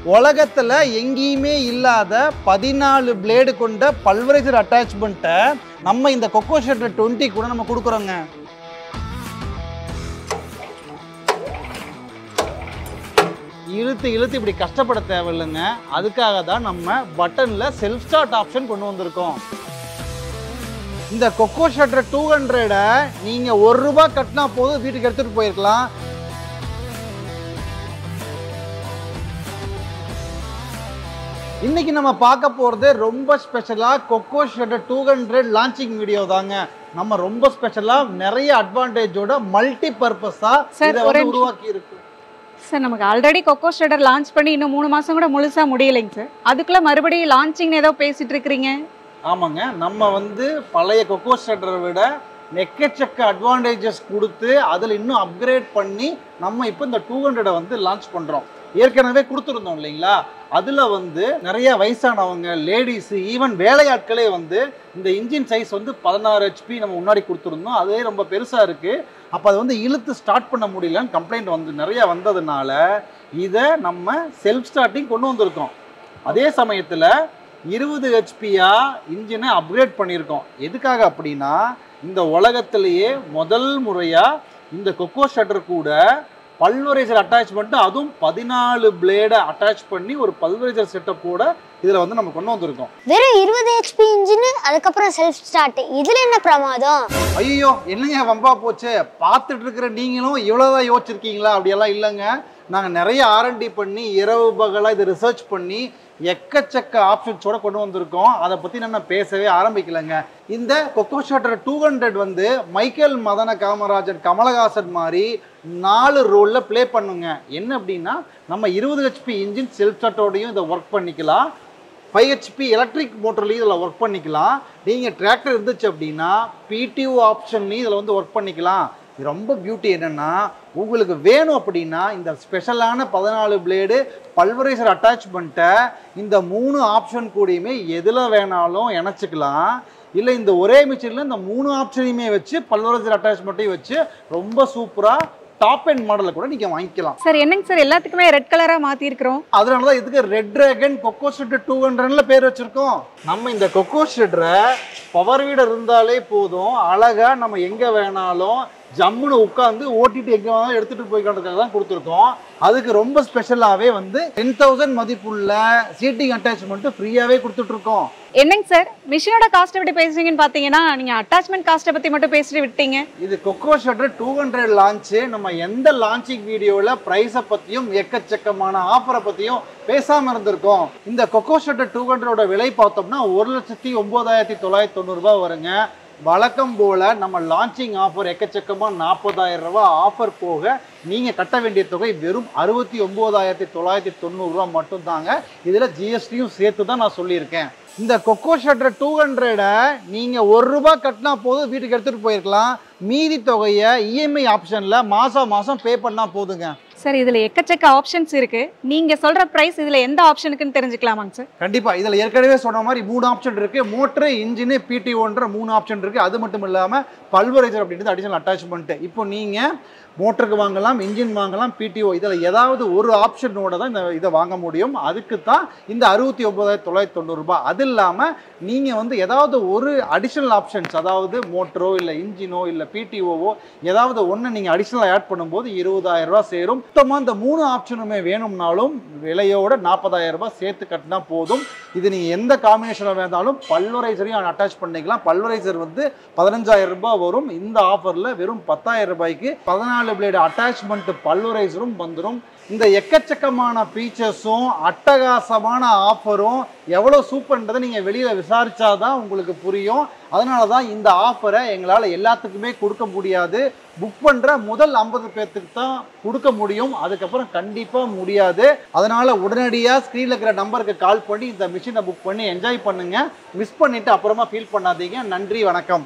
உலகத்துல எங்கேயுமே இல்லாத 14 பிளேடு கொண்ட பல்வரைசர் அட்டாச்மெண்ட்டை நம்ம இந்த கொக்கோ ஷெட்டர் 20 கூட நம்ம கொடுக்குறோங்க. இழுத்து இப்படி கஷ்டப்பட தேவையில்லைங்க. அதுக்காக தான் நம்ம பட்டன்ல செல்ஃப் ஸ்டார்ட் ஆப்ஷன் கொண்டு வந்திருக்கோம். இந்த கொக்கோ ஷெட்டர் 200 நீங்க ₹1 கட்டினா போதும் வீட்டுக்கு எடுத்துட்டு போயிருக்கலாம். இன்னைக்கு நம்ம பார்க்க போறது ரொம்ப ஸ்பெஷலா கொக்கோ ஷெட்டர் 200 லான்ச்சிங் வீடியோ தாங்க. நம்ம ரொம்ப ஸ்பெஷலா நிறைய அட்வான்டேஜோட மல்டி பர்பஸா இதை உருவாக்கி இருக்கு. சார் நமக்கு ஆல்ரெடி கொக்கோ ஷெட்டர் லான்ச் பண்ணி இன்னும் 3 மாசம் கூட முழுசா முடியலைங்க சார். அதுக்குள்ள மறுபடியும் லான்ச்சிங் ஏதோ பேசிட்டு இருக்கிறீங்க. ஆமாங்க, நம்ம பழைய கொக்கோ ஷெட்டரை விட எக்கச்சக்க அட்வான்டேஜஸ் கொடுத்து அதில் இன்னும் அப்கிரேட் பண்ணி நம்ம இப்போ இந்த 200 லான்ச் பண்ணுறோம். ஏற்கனவே கொடுத்துருந்தோம் இல்லைங்களா? அதில் நிறைய வயசானவங்க, லேடிஸு, ஈவன் வேலையாட்களே இந்த இன்ஜின் சைஸ் 16 HP நம்ம முன்னாடி கொடுத்துருந்தோம். அதே ரொம்ப பெருசாக இருக்குது. அப்போ அது இழுத்து ஸ்டார்ட் பண்ண முடியலன்னு கம்ப்ளைண்ட் நிறையா வந்ததுனால இதை நம்ம செல்ஃப் ஸ்டார்டிங் கொண்டு வந்திருக்கோம். அதே சமயத்தில் 20 HP-யா இன்ஜினை அப்கிரேட் பண்ணியிருக்கோம். எதுக்காக அப்படின்னா, இந்த உலகத்திலேயே முதல் முறையாக இந்த கொக்கோ ஷெட்டர் கூட பல்வரைசர் அட்டாச்மெண்ட், அதுவும் 14 பிளேடை அட்டாச் பண்ணி ஒரு பல்வரைசர் செட்டப் கூட இதில் நம்ம கொண்டு வந்திருக்கோம். வெறும் 20 HP இன்ஜின், அதுக்கப்புறம் செல்ஃப் ஸ்டார்ட், இதில் என்ன பிரமாதம்? ஐயோ, என்னங்க வம்பா போச்சு. பார்த்துட்டு இருக்கிற நீங்களும் இவ்வளோதான் யோசிச்சிருக்கீங்களா? அப்படியெல்லாம் இல்லைங்க. நாங்கள் நிறைய R&D பண்ணி இரவு பகலாக இதை ரிசர்ச் பண்ணி எக்கச்சக்க ஆப்ஷன்ஸோட கொண்டு வந்திருக்கோம். அதை பற்றி நான் பேசவே ஆரம்பிக்கலைங்க. இந்த கொக்கோ ஷெட்டர் 200 மைக்கேல் மதன காமராஜன், கமலஹாசன் மாதிரி 4 ரோலில் ப்ளே பண்ணுங்க. என்ன அப்படின்னா, நம்ம 20 HP இன்ஜின் செல்ஃப் ஸ்டார்ட்டோடையும் இதை ஒர்க் பண்ணிக்கலாம். 5 HP எலக்ட்ரிக் மோட்டர்லையும் இதில் ஒர்க் பண்ணிக்கலாம். நீங்கள் டிராக்டர் இருந்துச்சு அப்படின்னா PTO ஆப்ஷன்லையும் இதில் ஒர்க் பண்ணிக்கலாம். இது ரொம்ப பியூட்டி என்னென்னா, உங்களுக்கு வேணும் அப்படின்னா இந்த ஸ்பெஷலான 14 பிளேடு பல்வரைசர் அட்டாச்மெண்ட்டை இந்த 3 ஆப்ஷன் கூடயுமே எதில் வேணாலும் இணைச்சிக்கலாம். இல்லை இந்த ஒரே மிஷினில் இந்த 3 ஆப்ஷனையுமே வச்சு பல்வரைசர் அட்டாச்மெண்ட்டையும் வச்சு ரொம்ப சூப்பராக டாப் அண்ட் மாடலில் கூட நீங்கள் வாங்கிக்கலாம். சார் என்னங்க சார் எல்லாத்துக்குமே ரெட் கலராக மாற்றிருக்கிறோம். அதனால தான் இதுக்கு ரெட் டிராகன் கொக்கோ ஷெட்டர் 200 பேர் வச்சுருக்கோம். நம்ம இந்த கொக்கோ ஷெட்டரை பவர் வீடர் இருந்தாலே போதும், அழகாக நம்ம எங்கே வேணாலும் ஜம்முன்னு உட்காந்து ஓட்டிட்டு எங்கே வேணாலும் எடுத்துகிட்டு போய்க்கிறதுக்காக தான் கொடுத்துருக்கோம். அதுக்கு ரொம்ப ஸ்பெஷலாகவே 10,000 மதிப்புள்ள சீட்டிங் அட்டாச்மெண்ட்டு ஃப்ரீயாகவே கொடுத்துட்ருக்கோம். என்னங்க சார் மிஷினோட காஸ்ட்டை பற்றி பேசுறீங்கன்னு பார்த்தீங்கன்னா நீங்கள் அட்டாச்மெண்ட் காஸ்ட்டை பற்றி மட்டும் பேசிட்டு விட்டீங்க. இது கொக்கோ ஷெட்டர் 200 லான்ச்சு. நம்ம எந்த லான்ச்சிங் வீடியோவில் ப்ரைஸை பற்றியும் எக்கச்சக்கமான ஆஃபரை பற்றியும் பேசாமல் இருந்திருக்கோம். இந்த கொக்கோ ஷெட்டர் 200 விலை பார்த்தோம்னா 1,09,990 வருங்க. வழக்கம் போல் நம்ம லான்ச்சிங் ஆஃபர் எக்கச்சக்கமாக 40,000 ஆஃபர் போக நீங்கள் கட்ட வேண்டிய தொகை வெறும் 69,990 மட்டும்தாங்க. இதில் ஜிஎஸ்டியும் சேர்த்து தான் நான் சொல்லியிருக்கேன். இந்த கொக்கோ ஷெட்டர் 200 நீங்கள் ₹1 கட்டினா போதும் வீட்டுக்கு எடுத்துகிட்டு போயிருக்கலாம். மீதி தொகையை இஎம்ஐ ஆப்ஷனில் மாதம் பே பண்ணால் போதுங்க. சார் இதில் எக்கச்சக்க ஆப்ஷன்ஸ் இருக்குது. நீங்கள் சொல்கிற ப்ரைஸ் இதில் எந்த ஆப்ஷனுக்குன்னு தெரிஞ்சுக்கலாமாங்க சார்? கண்டிப்பாக. இதில் ஏற்கனவே சொன்ன மாதிரி 3 ஆப்ஷன் இருக்குது. மோட்ரு, இன்ஜினு, PTOன்ற 3 ஆப்ஷன் இருக்குது. அது மட்டும் இல்லாமல் பல்வரைசர் அப்படின்றது அடிஷனல் அட்டாச்மெண்ட்டு. இப்போ நீங்கள் மோட்டருக்கு வாங்கலாம், இன்ஜின் வாங்கலாம், PTO, இதில் ஏதாவது ஒரு ஆப்ஷனோட தான் இதை வாங்க முடியும். அதுக்கு தான் இந்த 69,990. அது இல்லாமல் நீங்கள் ஏதாவது ஒரு அடிஷனல் ஆப்ஷன்ஸ், அதாவது மோட்டரோ இல்லை இன்ஜினோ இல்லை PTOவோ ஏதாவது ஒன்று நீங்கள் அடிஷனலாக ஆட் பண்ணும்போது 20,000 சேரும். மொத்தமாக இந்த 3 ஆப்ஷனுமே வேணும்னாலும் விலையோட 40,000 சேர்த்து கட்டினா போதும். இது நீங்கள் எந்த காம்பினேஷனில் வேணாலும் பல்வரைசரையும் அட்டாச் பண்ணிக்கலாம். பல்வரைசர் 15,000 வரும். இந்த ஆஃபரில் வெறும் 10,000 14 பிளேடு அட்டாச்மெண்ட் பல்வரைசரும் வந்துடும். இந்த எக்கச்சக்கமான ஃபீச்சர்ஸும் அட்டகாசமான ஆஃபரும் எவ்வளோ சூப்பர்ன்றதை நீங்கள் வெளியில் விசாரிச்சாதான் உங்களுக்கு புரியும். அதனால தான் இந்த ஆஃபரை எங்களால் எல்லாத்துக்குமே கொடுக்க முடியாது. புக் பண்ணுற முதல் 50 பேர்த்துக்கு தான் கொடுக்க முடியும். அதுக்கப்புறம் கண்டிப்பாக முடியாது. அதனால் உடனடியாக ஸ்க்ரீனில் இருக்கிற நம்பருக்கு கால் பண்ணி இந்த மிஷினை புக் பண்ணி என்ஜாய் பண்ணுங்கள். மிஸ் பண்ணிவிட்டு அப்புறமா ஃபீல் பண்ணாதீங்க. நன்றி, வணக்கம்.